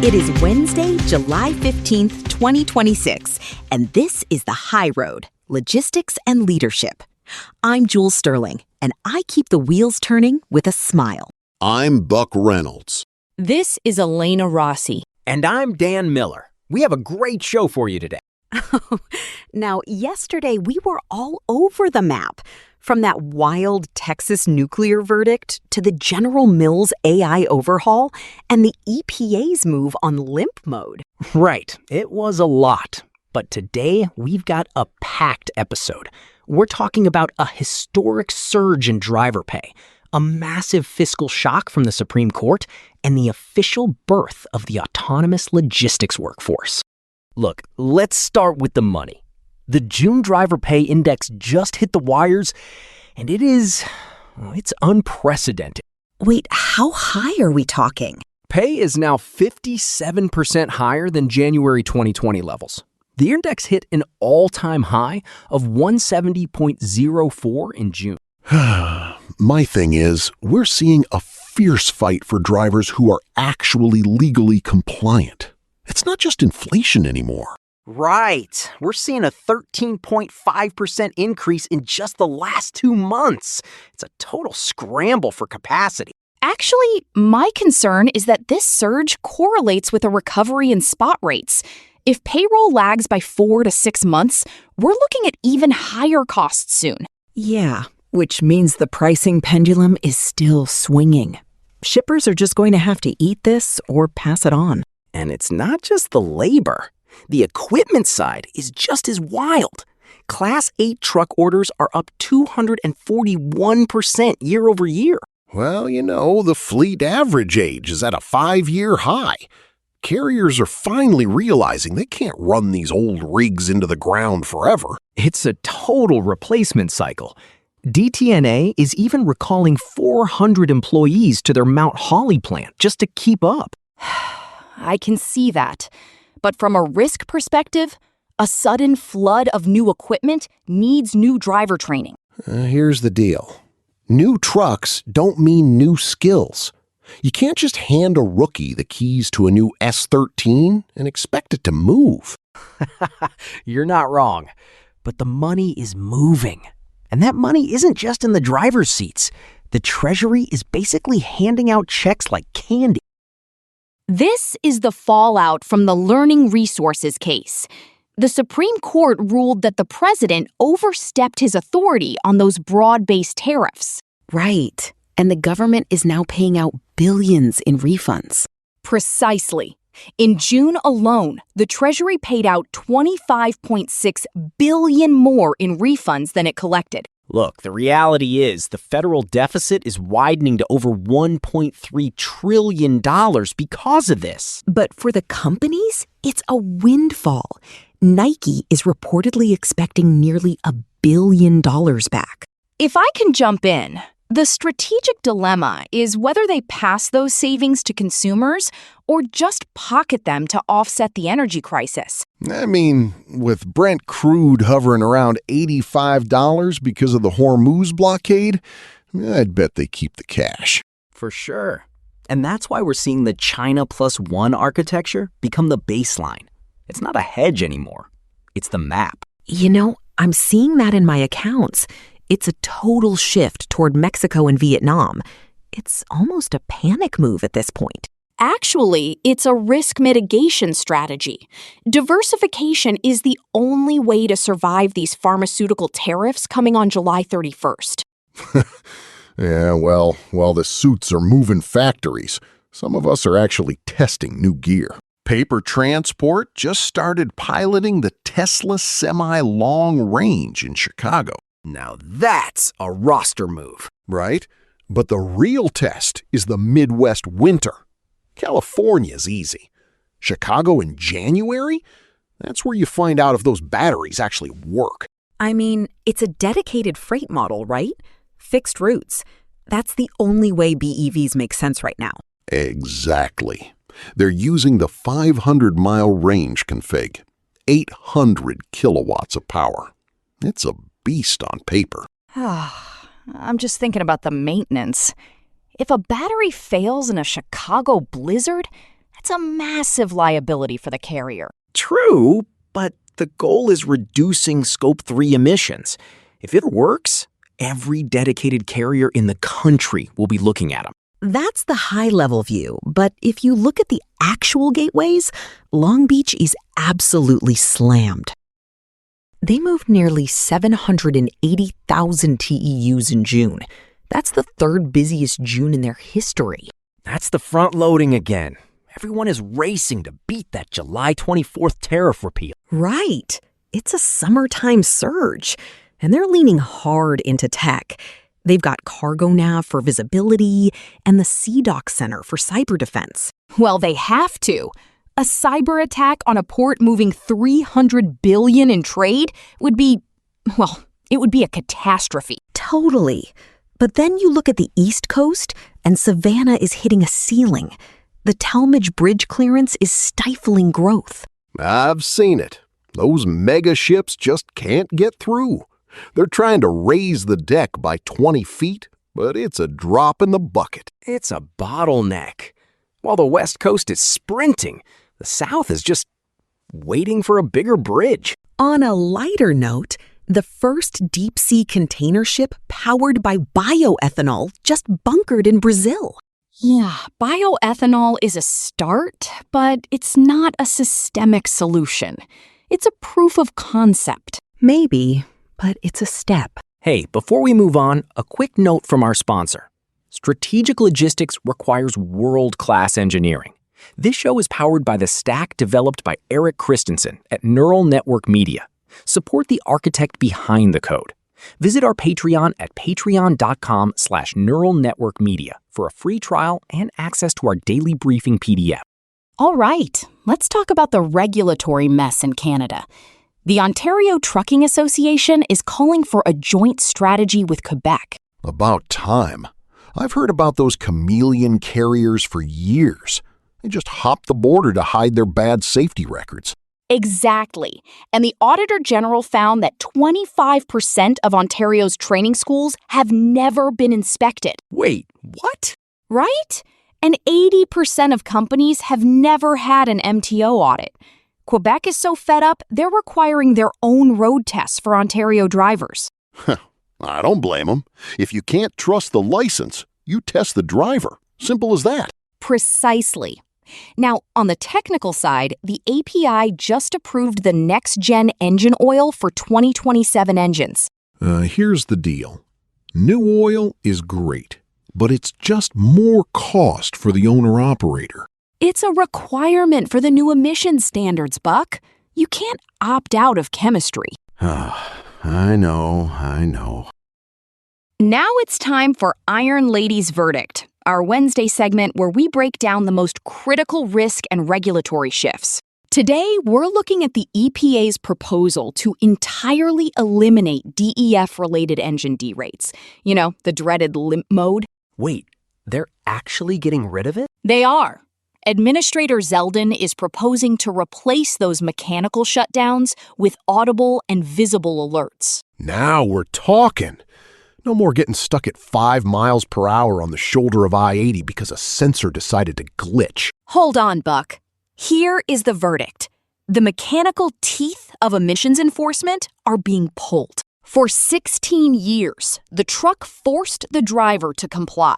It is Wednesday, July 15th, 2026, and this is The High Road, Logistics and Leadership. I'm Jules Sterling, and I keep the wheels turning with a smile. I'm Buck Reynolds. This is Elena Rossi. And I'm Dan Miller. We have a great show for you today. Now, yesterday we were all over the map. From that wild Texas nuclear verdict to the General Mills AI overhaul and the EPA's move on limp mode. Right. It was a lot. But today we've got a packed episode. We're talking about a historic surge in driver pay, a massive fiscal shock from the Supreme Court, and the official birth of the autonomous logistics workforce. Look, let's start with the money. The June driver pay index just hit the wires, and it's unprecedented. Wait, how high are we talking? Pay is now 57% higher than January 2020 levels. The index hit an all-time high of 170.04 in June. My thing is, we're seeing a fierce fight for drivers who are actually legally compliant. It's not just inflation anymore. Right. We're seeing a 13.5% increase in just the last 2 months. It's a total scramble for capacity. Actually, my concern is that this surge correlates with a recovery in spot rates. If payroll lags by 4 to 6 months, we're looking at even higher costs soon. Yeah, which means the pricing pendulum is still swinging. Shippers are just going to have to eat this or pass it on. And it's not just the labor. The equipment side is just as wild. Class 8 truck orders are up 241% year over year. Well, the fleet average age is at a 5-year high. Carriers are finally realizing they can't run these old rigs into the ground forever. It's a total replacement cycle. DTNA is even recalling 400 employees to their Mount Holly plant just to keep up. I can see that. But from a risk perspective, a sudden flood of new equipment needs new driver training. Here's the deal. New trucks don't mean new skills. You can't just hand a rookie the keys to a new S13 and expect it to move. You're not wrong. But the money is moving. And that money isn't just in the driver's seats. The Treasury is basically handing out checks like candy. This is the fallout from the learning resources case. The Supreme Court ruled that the president overstepped his authority on those broad-based tariffs. Right. And the government is now paying out billions in refunds. Precisely. In June alone, the Treasury paid out $25.6 billion more in refunds than it collected. Look, the reality is the federal deficit is widening to over $1.3 trillion because of this. But for the companies, it's a windfall. Nike is reportedly expecting nearly $1 billion back. If I can jump in, the strategic dilemma is whether they pass those savings to consumers or just pocket them to offset the energy crisis. I mean, with Brent crude hovering around $85 because of the Hormuz blockade, I'd bet they keep the cash. For sure. And that's why we're seeing the China Plus One architecture become the baseline. It's not a hedge anymore. It's the map. I'm seeing that in my accounts. It's a total shift toward Mexico and Vietnam. It's almost a panic move at this point. Actually, it's a risk mitigation strategy. Diversification is the only way to survive these pharmaceutical tariffs coming on July 31st. Yeah, well, while the suits are moving factories, some of us are actually testing new gear. Paper Transport just started piloting the Tesla Semi-Long Range in Chicago. Now that's a roster move. Right? But the real test is the Midwest winter. California's easy. Chicago in January? That's where you find out if those batteries actually work. I mean, it's a dedicated freight model, right? Fixed routes. That's the only way BEVs make sense right now. Exactly. They're using the 500-mile range config. 800 kilowatts of power. It's a beast on paper. I'm just thinking about the maintenance. If a battery fails in a Chicago blizzard, That's a massive liability for the carrier. True, but the goal is reducing Scope 3 emissions. If it works, every dedicated carrier in the country will be looking at them. That's the high-level view, but if you look at the actual gateways, Long Beach is absolutely slammed. They moved nearly 780,000 TEUs in June. That's the third busiest June in their history. That's the front loading again. Everyone is racing to beat that July 24th tariff repeal. Right. It's a summertime surge, and they're leaning hard into tech. They've got Cargo Nav for visibility and the CDOC Center for cyber defense. Well, they have to. A cyber attack on a port moving $300 billion in trade would be, well, it would be a catastrophe. Totally. But then you look at the East Coast, and Savannah is hitting a ceiling. The Talmadge Bridge clearance is stifling growth. I've seen it. Those mega ships just can't get through. They're trying to raise the deck by 20 feet, but it's a drop in the bucket. It's a bottleneck. While the West Coast is sprinting, the South is just waiting for a bigger bridge. On a lighter note, the first deep-sea container ship powered by bioethanol just bunkered in Brazil. Yeah, bioethanol is a start, but it's not a systemic solution. It's a proof of concept. Maybe, but it's a step. Hey, before we move on, a quick note from our sponsor. Strategic logistics requires world-class engineering. This show is powered by the stack developed by Eric Christensen at Neural Network Media. Support the architect behind the code. Visit our Patreon at patreon.com/neuralnetworkmedia for a free trial and access to our daily briefing PDF. All right, let's talk about the regulatory mess in Canada. The Ontario Trucking Association is calling for a joint strategy with Quebec. About time. I've heard about those chameleon carriers for years. They just hop the border to hide their bad safety records. Exactly. And the Auditor General found that 25% of Ontario's training schools have never been inspected. Wait, what? Right? And 80% of companies have never had an MTO audit. Quebec is so fed up, they're requiring their own road tests for Ontario drivers. I don't blame them. If you can't trust the license, you test the driver. Simple as that. Precisely. Now, on the technical side, the API just approved the next-gen engine oil for 2027 engines. Here's the deal. New oil is great, but it's just more cost for the owner-operator. It's a requirement for the new emissions standards, Buck. You can't opt out of chemistry. I know. Now it's time for Iron Lady's Verdict, our Wednesday segment where we break down the most critical risk and regulatory shifts. Today, we're looking at the EPA's proposal to entirely eliminate DEF-related engine derates. You know, the dreaded limp mode. Wait, they're actually getting rid of it? They are. Administrator Zeldin is proposing to replace those mechanical shutdowns with audible and visible alerts. Now we're talking. No more getting stuck at 5 miles per hour on the shoulder of I-80 because a sensor decided to glitch. Hold on, Buck. Here is the verdict. The mechanical teeth of emissions enforcement are being pulled. For 16 years, the truck forced the driver to comply.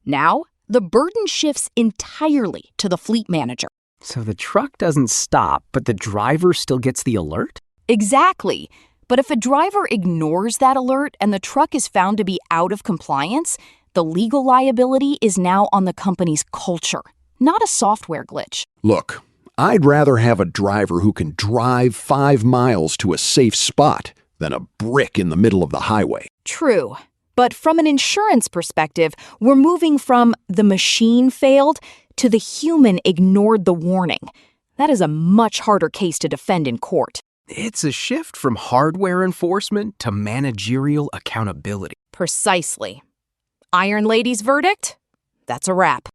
Now, the burden shifts entirely to the fleet manager. So the truck doesn't stop, but the driver still gets the alert? Exactly. But if a driver ignores that alert and the truck is found to be out of compliance, the legal liability is now on the company's culture, not a software glitch. Look, I'd rather have a driver who can drive 5 miles to a safe spot than a brick in the middle of the highway. True. But from an insurance perspective, we're moving from the machine failed to the human ignored the warning. That is a much harder case to defend in court. It's a shift from hardware enforcement to managerial accountability. Precisely. Iron Lady's verdict? That's a wrap.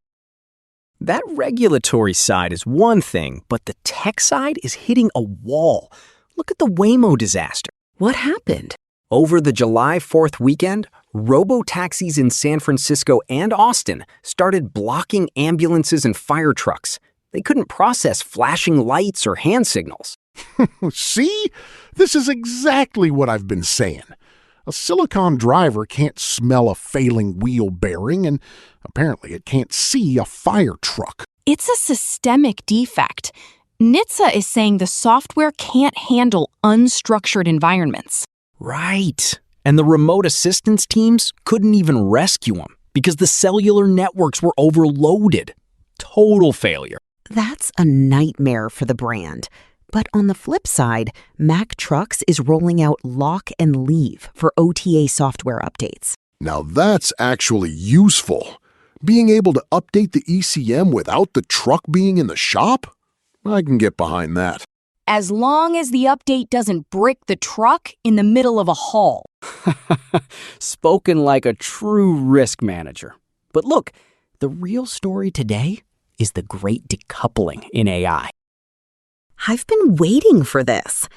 That regulatory side is one thing, but the tech side is hitting a wall. Look at the Waymo disaster. What happened? Over the July 4th weekend, Robotaxis in San Francisco and Austin started blocking ambulances and fire trucks. They couldn't process flashing lights or hand signals. See? This is exactly what I've been saying. A silicon driver can't smell a failing wheel bearing, and apparently it can't see a fire truck. It's a systemic defect. NHTSA is saying the software can't handle unstructured environments. Right. And the remote assistance teams couldn't even rescue them because the cellular networks were overloaded. Total failure. That's a nightmare for the brand. But on the flip side, Mack Trucks is rolling out Lock and Leave for OTA software updates. Now that's actually useful. Being able to update the ECM without the truck being in the shop? I can get behind that. As long as the update doesn't brick the truck in the middle of a haul. Spoken like a true risk manager. But look, the real story today is the great decoupling in AI. I've been waiting for this.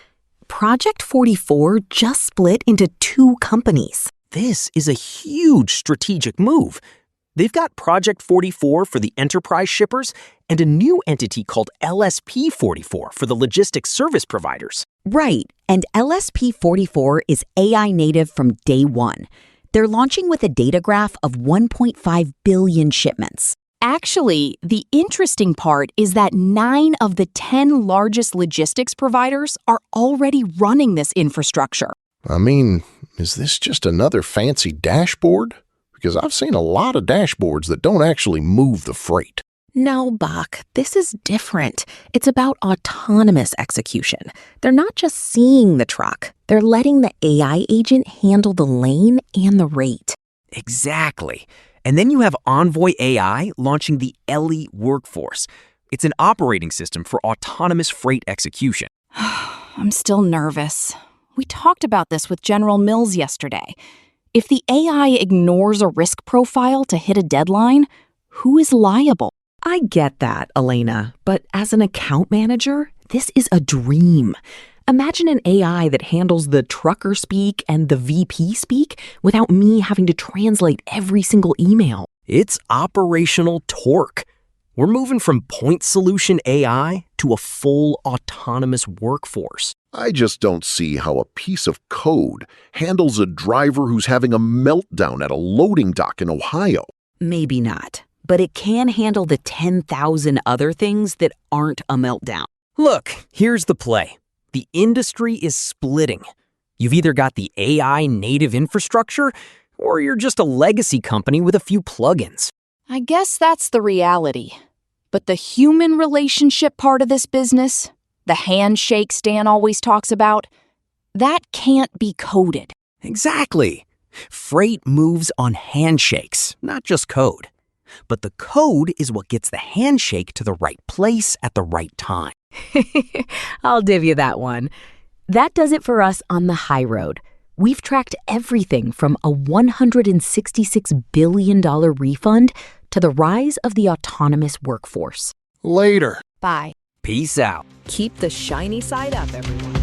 Project 44 just split into 2 companies. This is a huge strategic move. They've got Project 44 for the enterprise shippers and a new entity called LSP 44 for the logistics service providers. Right, and LSP 44 is AI native from day one. They're launching with a data graph of 1.5 billion shipments. Actually, the interesting part is that 9 of the 10 largest logistics providers are already running this infrastructure. I mean, is this just another fancy dashboard? Because I've seen a lot of dashboards that don't actually move the freight. No, Buck, this is different. It's about autonomous execution. They're not just seeing the truck. They're letting the AI agent handle the lane and the rate. Exactly. And then you have Envoy AI launching the Ellie workforce. It's an operating system for autonomous freight execution. I'm still nervous. We talked about this with General Mills yesterday. If the AI ignores a risk profile to hit a deadline, who is liable? I get that, Elena, but as an account manager, this is a dream. Imagine an AI that handles the trucker speak and the VP speak without me having to translate every single email. It's operational torque. We're moving from point solution AI to a full autonomous workforce. I just don't see how a piece of code handles a driver who's having a meltdown at a loading dock in Ohio. Maybe not, but it can handle the 10,000 other things that aren't a meltdown. Look, here's the play. The industry is splitting. You've either got the AI native infrastructure, or you're just a legacy company with a few plugins. I guess that's the reality. But the human relationship part of this business, the handshake Stan always talks about, that can't be coded. Exactly. Freight moves on handshakes, not just code. But the code is what gets the handshake to the right place at the right time. I'll give you that one. That does it for us on the high road. We've tracked everything from a $166 billion refund to the rise of the autonomous workforce. Later. Bye. Peace out. Keep the shiny side up, everyone.